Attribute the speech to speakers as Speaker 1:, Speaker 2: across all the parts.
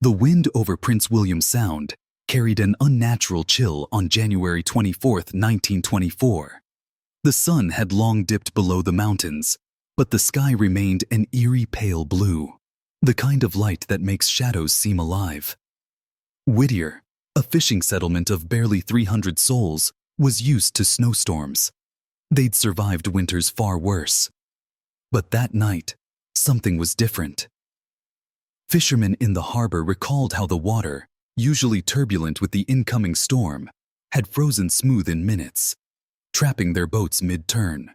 Speaker 1: The wind over Prince William Sound carried an unnatural chill on January 24, 1924. The sun had long dipped below the mountains, but the sky remained an eerie pale blue, the kind of light that makes shadows seem alive. Whittier, a fishing settlement of barely 300 souls, was used to snowstorms. They'd survived winters far worse. But that night, something was different. Fishermen in the harbor recalled how the water, usually turbulent with the incoming storm, had frozen smooth in minutes, trapping their boats mid-turn.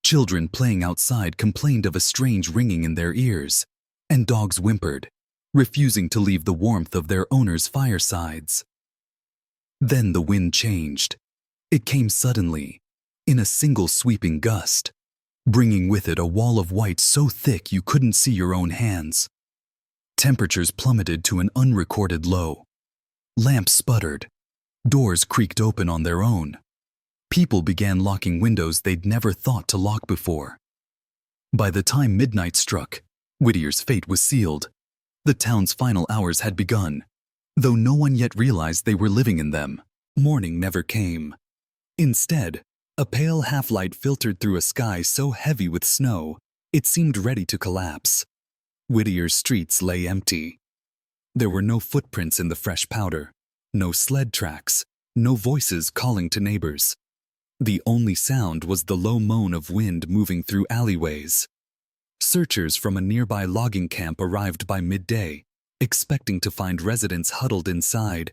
Speaker 1: Children playing outside complained of a strange ringing in their ears, and dogs whimpered, refusing to leave the warmth of their owners' firesides. Then the wind changed. It came suddenly, in a single sweeping gust, bringing with it a wall of white so thick you couldn't see your own hands. Temperatures plummeted to an unrecorded low. Lamps sputtered. Doors creaked open on their own. People began locking windows they'd never thought to lock before. By the time midnight struck, Whittier's fate was sealed. The town's final hours had begun. Though no one yet realized they were living in them, morning never came. Instead, a pale half-light filtered through a sky so heavy with snow, it seemed ready to collapse. Whittier's streets lay empty. There were no footprints in the fresh powder, no sled tracks, no voices calling to neighbors. The only sound was the low moan of wind moving through alleyways. Searchers from a nearby logging camp arrived by midday, expecting to find residents huddled inside,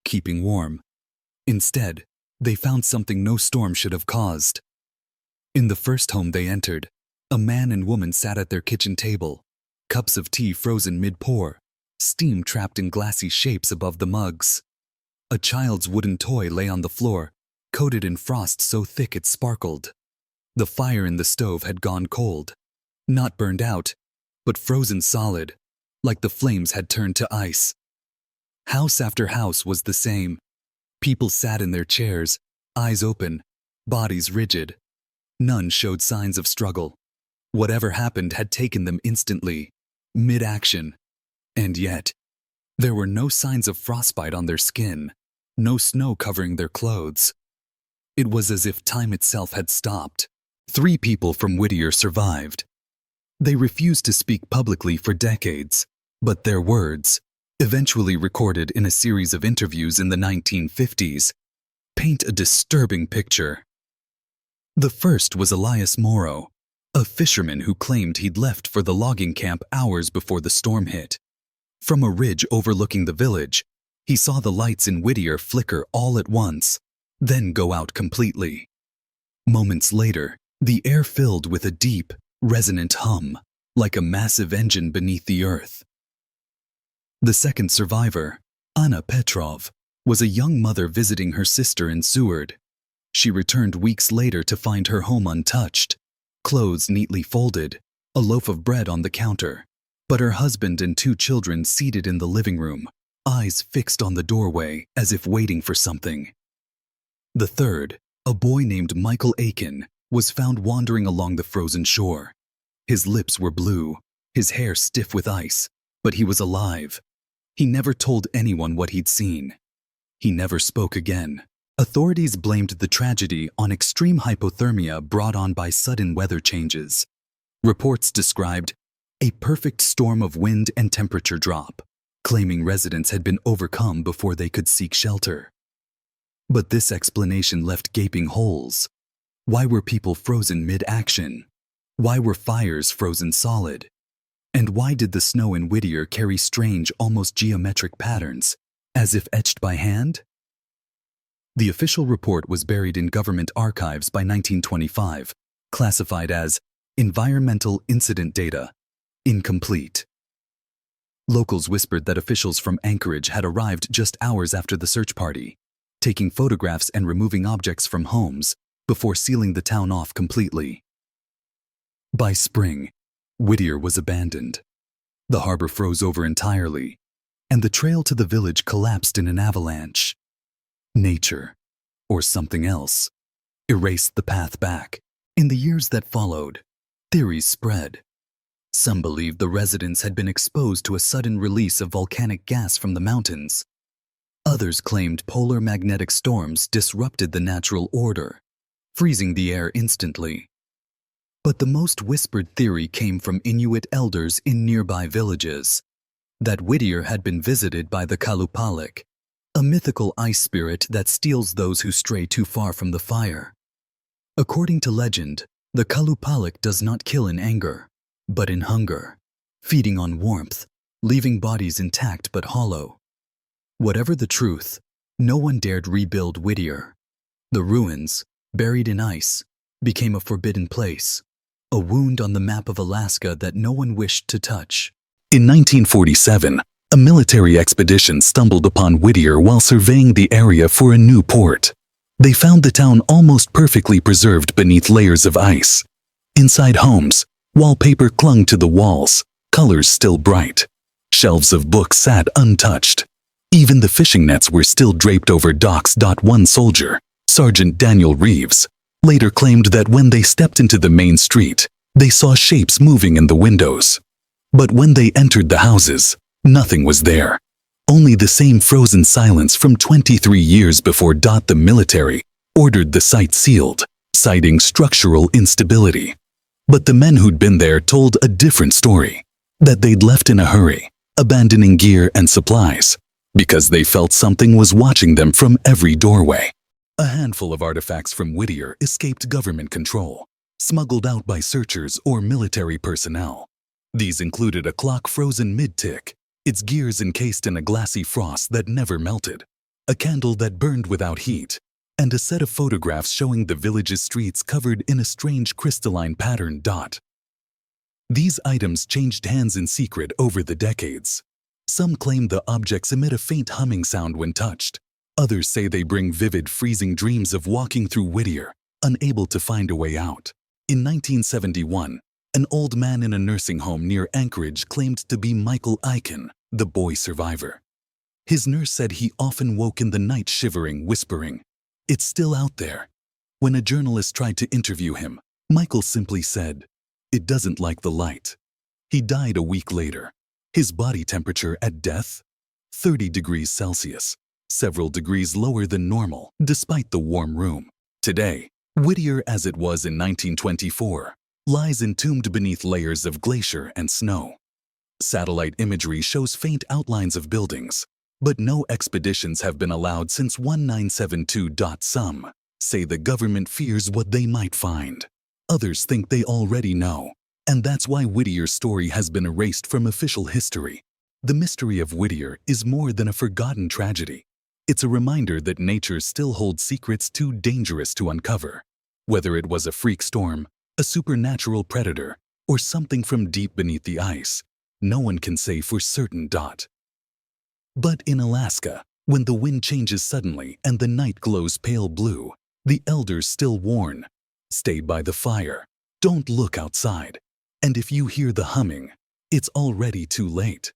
Speaker 1: keeping warm. Instead, they found something no storm should have caused. In the first home they entered, a man and woman sat at their kitchen table, cups of tea frozen mid-pour, steam trapped in glassy shapes above the mugs. A child's wooden toy lay on the floor, coated in frost so thick it sparkled. The fire in the stove had gone cold, not burned out, but frozen solid, like the flames had turned to ice. House after house was the same. People sat in their chairs, eyes open, bodies rigid. None showed signs of struggle. Whatever happened had taken them instantly, mid-action. And yet, there were no signs of frostbite on their skin, no snow covering their clothes. It was as if time itself had stopped. 3 people from Whittier survived. They refused to speak publicly for decades, but their words, eventually recorded in a series of interviews in the 1950s, paint a disturbing picture. The first was Elias Morrow, a fisherman who claimed he'd left for the logging camp hours before the storm hit. From a ridge overlooking the village, he saw the lights in Whittier flicker all at once, then go out completely. Moments later, the air filled with a deep, resonant hum, like a massive engine beneath the earth. The second survivor, Anna Petrov, was a young mother visiting her sister in Seward. She returned weeks later to find her home untouched, clothes neatly folded, a loaf of bread on the counter, but her husband and 2 children seated in the living room, eyes fixed on the doorway as if waiting for something. The third, a boy named Michael Aiken, was found wandering along the frozen shore. His lips were blue, his hair stiff with ice, but he was alive. He never told anyone what he'd seen. He never spoke again. Authorities blamed the tragedy on extreme hypothermia brought on by sudden weather changes. Reports described a perfect storm of wind and temperature drop, claiming residents had been overcome before they could seek shelter. But this explanation left gaping holes. Why were people frozen mid-action? Why were fires frozen solid? And why did the snow in Whittier carry strange, almost geometric patterns, as if etched by hand? The official report was buried in government archives by 1925, classified as Environmental Incident Data, incomplete. Locals whispered that officials from Anchorage had arrived just hours after the search party, taking photographs and removing objects from homes before sealing the town off completely. By spring, Whittier was abandoned. The harbor froze over entirely, and the trail to the village collapsed in an avalanche. Nature, or something else, erased the path back. In the years that followed, theories spread. Some believed the residents had been exposed to a sudden release of volcanic gas from the mountains. Others claimed polar magnetic storms disrupted the natural order, freezing the air instantly. But the most whispered theory came from Inuit elders in nearby villages, that Whittier had been visited by the Kalupalik, a mythical ice spirit that steals those who stray too far from the fire. According to legend, the Kalupalik does not kill in anger, but in hunger, feeding on warmth, leaving bodies intact but hollow. Whatever the truth, no one dared rebuild Whittier. The ruins, buried in ice, became a forbidden place, a wound on the map of Alaska that no one wished to touch. In 1947, a military expedition stumbled upon Whittier while surveying the area for a new port. They found the town almost perfectly preserved beneath layers of ice. Inside homes, wallpaper clung to the walls, colors still bright. Shelves of books sat untouched. Even the fishing nets were still draped over docks. One soldier, Sergeant Daniel Reeves, later claimed that when they stepped into the main street, they saw shapes moving in the windows. But when they entered the houses, nothing was there. Only the same frozen silence from 23 years before. The military ordered the site sealed, citing structural instability. But the men who'd been there told a different story, that they'd left in a hurry, abandoning gear and supplies, because they felt something was watching them from every doorway. A handful of artifacts from Whittier escaped government control, smuggled out by searchers or military personnel. These included a clock frozen mid-tick, its gears encased in a glassy frost that never melted, a candle that burned without heat, and a set of photographs showing the village's streets covered in a strange crystalline pattern. These items changed hands in secret over the decades. Some claim the objects emit a faint humming sound when touched. Others say they bring vivid, freezing dreams of walking through Whittier, unable to find a way out. In 1971, an old man in a nursing home near Anchorage claimed to be Michael Eichen, the boy survivor. His nurse said he often woke in the night shivering, whispering, "It's still out there." When a journalist tried to interview him, Michael simply said, "It doesn't like the light." He died a week later. His body temperature at death? 30 degrees Celsius, several degrees lower than normal, despite the warm room. Today, Whittier, as it was in 1924, lies entombed beneath layers of glacier and snow. Satellite imagery shows faint outlines of buildings, but no expeditions have been allowed since 1972. Some say the government fears what they might find. Others think they already know, and that's why Whittier's story has been erased from official history. The mystery of Whittier is more than a forgotten tragedy. It's a reminder that nature still holds secrets too dangerous to uncover. Whether it was a freak storm, a supernatural predator, or something from deep beneath the ice, no one can say for certain. But in Alaska, when the wind changes suddenly and the night glows pale blue, the elders still warn, stay by the fire, don't look outside, and if you hear the humming, it's already too late.